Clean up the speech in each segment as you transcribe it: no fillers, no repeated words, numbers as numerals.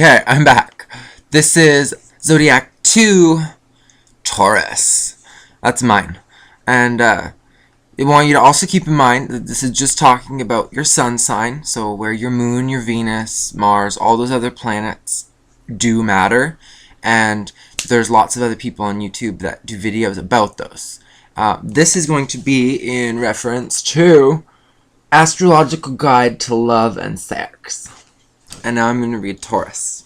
Okay, I'm back. This is Zodiac 2 Taurus. That's mine. And I want you to also keep in mind that this is just talking about your sun sign, so where your moon, your Venus, Mars, all those other planets do matter. And there's lots of other people on YouTube that do videos about those. This is going to be in reference to Astrological Guide to Love and Sex. And now I'm going to read Taurus.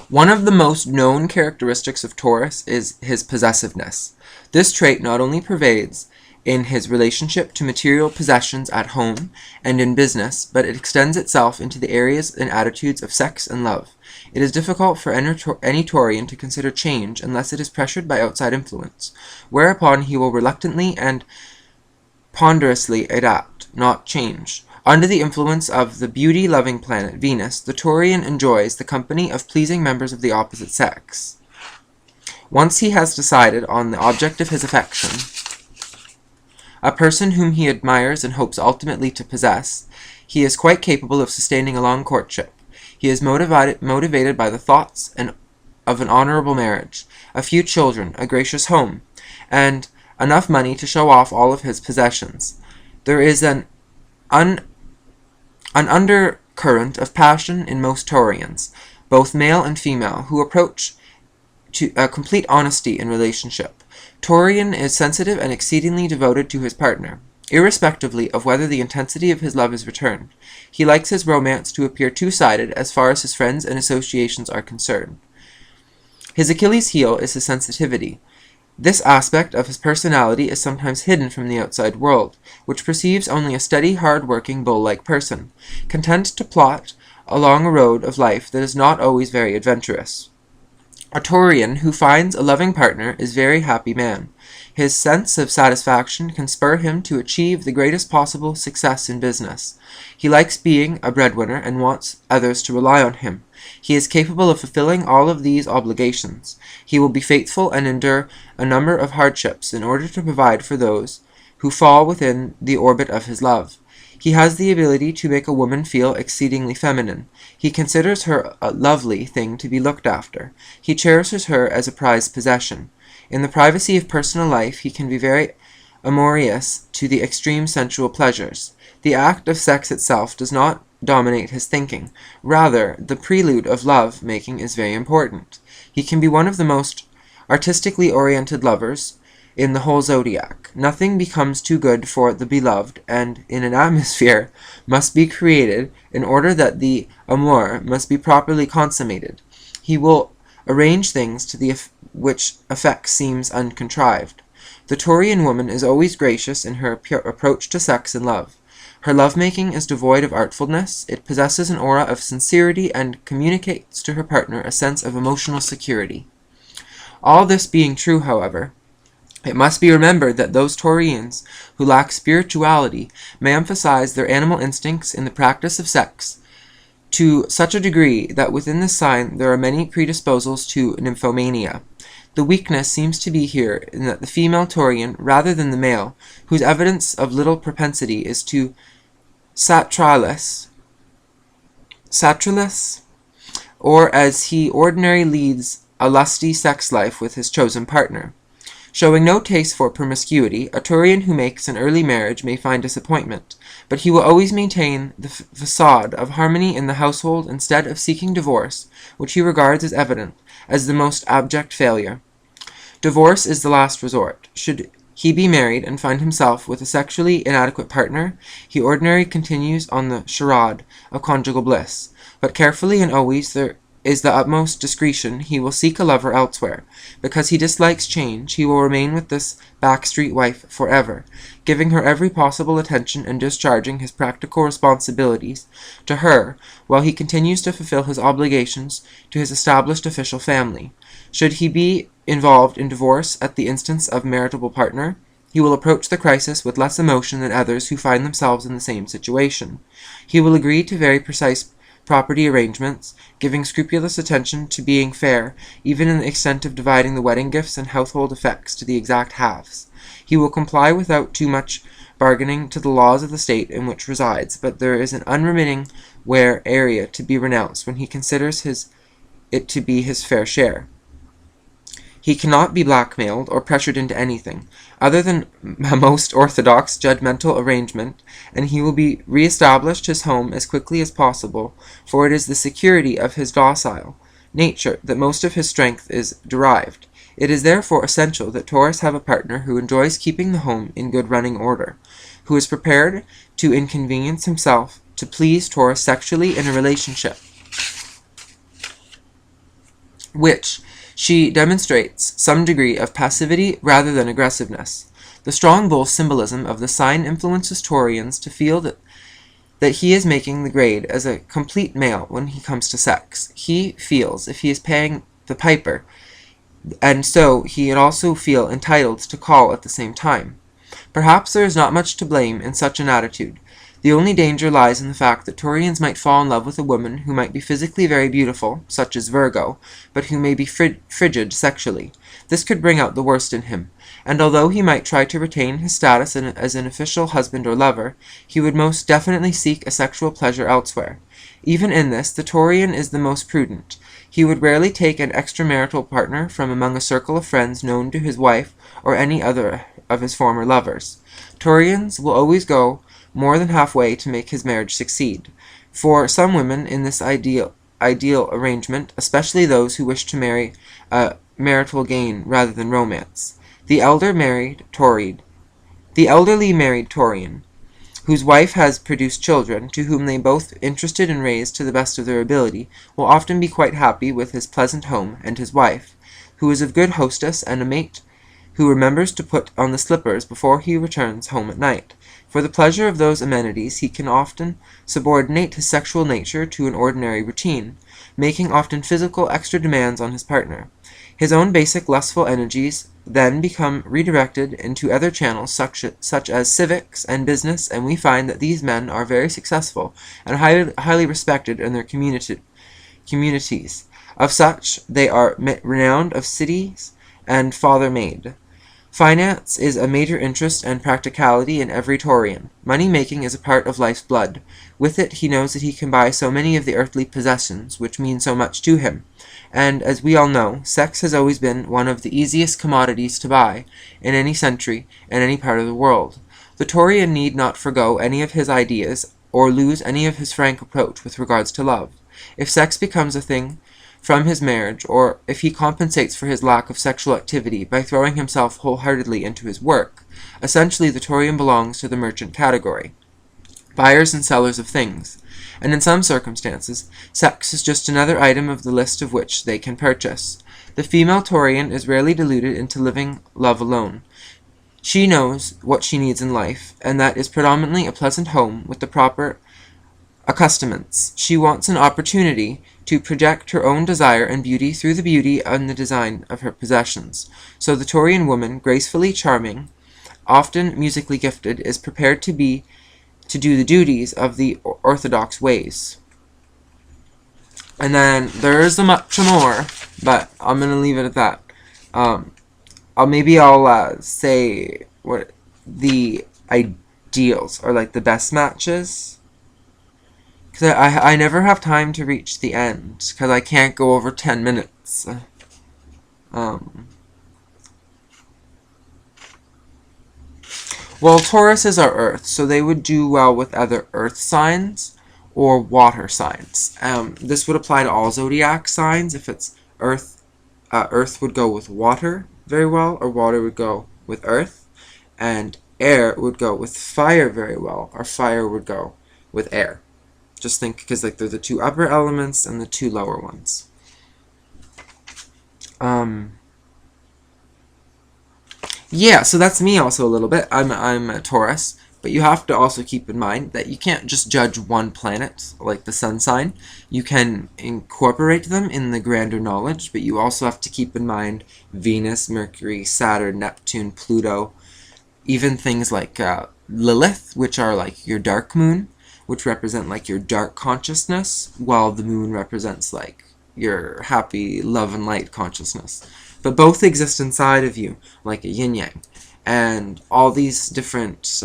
One of the most known characteristics of Taurus is his possessiveness. This trait not only pervades in his relationship to material possessions at home and in business, but it extends itself into the areas and attitudes of sex and love. It is difficult for any Taurian to consider change unless it is pressured by outside influence, whereupon he will reluctantly and ponderously adapt, not change. Under the influence of the beauty-loving planet Venus, the Taurian enjoys the company of pleasing members of the opposite sex. Once he has decided on the object of his affection, a person whom he admires and hopes ultimately to possess, he is quite capable of sustaining a long courtship. He is motivated by the thoughts of an honorable marriage, a few children, a gracious home, and enough money to show off all of his possessions. There is an undercurrent of passion in most Taurians, both male and female, who approach to a complete honesty in relationship. Taurian is sensitive and exceedingly devoted to his partner, irrespectively of whether the intensity of his love is returned. He likes his romance to appear two-sided as far as his friends and associations are concerned. His Achilles' heel is his sensitivity. This aspect of his personality is sometimes hidden from the outside world, which perceives only a steady, hard-working, bull-like person, content to plod along a road of life that is not always very adventurous. A Taurian who finds a loving partner is a very happy man. His sense of satisfaction can spur him to achieve the greatest possible success in business. He likes being a breadwinner and wants others to rely on him. He is capable of fulfilling all of these obligations. He will be faithful and endure a number of hardships in order to provide for those who fall within the orbit of his love. He has the ability to make a woman feel exceedingly feminine. He considers her a lovely thing to be looked after. He cherishes her as a prized possession. In the privacy of personal life, he can be very amorous to the extreme sensual pleasures. The act of sex itself does not dominate his thinking. Rather, the prelude of love-making is very important. He can be one of the most artistically oriented lovers in the whole zodiac. Nothing becomes too good for the beloved, and in an atmosphere must be created in order that the amour must be properly consummated. He will arrange things to the which effect seems uncontrived. The Taurian woman is always gracious in her approach to sex and love. Her lovemaking is devoid of artfulness. It possesses an aura of sincerity and communicates to her partner a sense of emotional security. All this being true, however, it must be remembered that those Taurians who lack spirituality may emphasize their animal instincts in the practice of sex to such a degree that within this sign there are many predisposals to nymphomania. The weakness seems to be here in that the female Taurian, rather than the male, whose evidence of little propensity is to satralis, or as he ordinarily leads a lusty sex life with his chosen partner. Showing no taste for promiscuity, a Taurian who makes an early marriage may find disappointment, but he will always maintain the facade of harmony in the household instead of seeking divorce, which he regards as evident as the most abject failure. Divorce is the last resort. Should he be married and find himself with a sexually inadequate partner, he ordinarily continues on the charade of conjugal bliss, but carefully and always there is the utmost discretion, he will seek a lover elsewhere. Because he dislikes change, he will remain with this backstreet wife forever, giving her every possible attention and discharging his practical responsibilities to her, while he continues to fulfill his obligations to his established official family. Should he be involved in divorce at the instance of a marriageable partner, he will approach the crisis with less emotion than others who find themselves in the same situation. He will agree to very precise property arrangements, giving scrupulous attention to being fair, even in the extent of dividing the wedding gifts and household effects to the exact halves. He will comply without too much bargaining to the laws of the state in which resides, but there is an unremitting wear area to be renounced when he considers it to be his fair share. He cannot be blackmailed or pressured into anything other than a most orthodox judgmental arrangement, and he will be re-established his home as quickly as possible, for it is the security of his docile nature that most of his strength is derived. It is therefore essential that Taurus have a partner who enjoys keeping the home in good running order, who is prepared to inconvenience himself to please Taurus sexually in a relationship, which she demonstrates some degree of passivity rather than aggressiveness. The strong bull symbolism of the sign influences Taurians to feel that he is making the grade as a complete male when he comes to sex. He feels if he is paying the piper, and so he would also feel entitled to call at the same time. Perhaps there is not much to blame in such an attitude. The only danger lies in the fact that Taurians might fall in love with a woman who might be physically very beautiful, such as Virgo, but who may be frigid sexually. This could bring out the worst in him, and although he might try to retain his status as an official husband or lover, he would most definitely seek a sexual pleasure elsewhere. Even in this, the Taurian is the most prudent. He would rarely take an extramarital partner from among a circle of friends known to his wife or any other of his former lovers. Taurians will always go more than halfway to make his marriage succeed. For some women in this ideal arrangement, especially those who wish to marry marital gain rather than romance, the elderly married Taurian, whose wife has produced children, to whom they both interested and raised to the best of their ability, will often be quite happy with his pleasant home and his wife, who is a good hostess and a mate who remembers to put on the slippers before he returns home at night. For the pleasure of those amenities, he can often subordinate his sexual nature to an ordinary routine, making often physical extra demands on his partner. His own basic lustful energies then become redirected into other channels such as civics and business, and we find that these men are very successful and highly respected in their communities. Of such, they are renowned of cities and father-made. Finance is a major interest and practicality in every Taurian. Money-making is a part of life's blood. With it, he knows that he can buy so many of the earthly possessions which mean so much to him. And, as we all know, sex has always been one of the easiest commodities to buy in any century and any part of the world. The Taurian need not forego any of his ideas or lose any of his frank approach with regards to love. If sex becomes a thing from his marriage, or if he compensates for his lack of sexual activity by throwing himself wholeheartedly into his work, essentially the Taurian belongs to the merchant category, buyers and sellers of things, and in some circumstances, sex is just another item of the list of which they can purchase. The female Taurian is rarely deluded into living love alone. She knows what she needs in life, and that is predominantly a pleasant home with the proper accoutrements. She wants an opportunity to project her own desire and beauty through the beauty and the design of her possessions. So the Taurian woman, gracefully charming, often musically gifted, is prepared to do the duties of the orthodox ways. And then there's much more, but I'm gonna leave it at that. I'll say what the ideals are, like the best matches. Because I never have time to reach the end, because I can't go over 10 minutes. Well, Taurus is our Earth, so they would do well with either Earth signs or water signs. This would apply to all zodiac signs. If it's Earth, Earth would go with water very well, or water would go with Earth, and air would go with fire very well, or fire would go with air. Just think, because like they're the two upper elements and the two lower ones. Yeah, so that's me also a little bit. I'm a Taurus, but you have to also keep in mind that you can't just judge one planet, like the sun sign. You can incorporate them in the grander knowledge, but you also have to keep in mind Venus, Mercury, Saturn, Neptune, Pluto, even things like Lilith, which are like your dark moon, which represent like your dark consciousness, while the moon represents like your happy love and light consciousness. But both exist inside of you, like a yin-yang. And all these different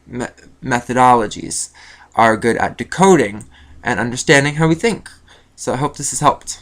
methodologies are good at decoding and understanding how we think. So I hope this has helped.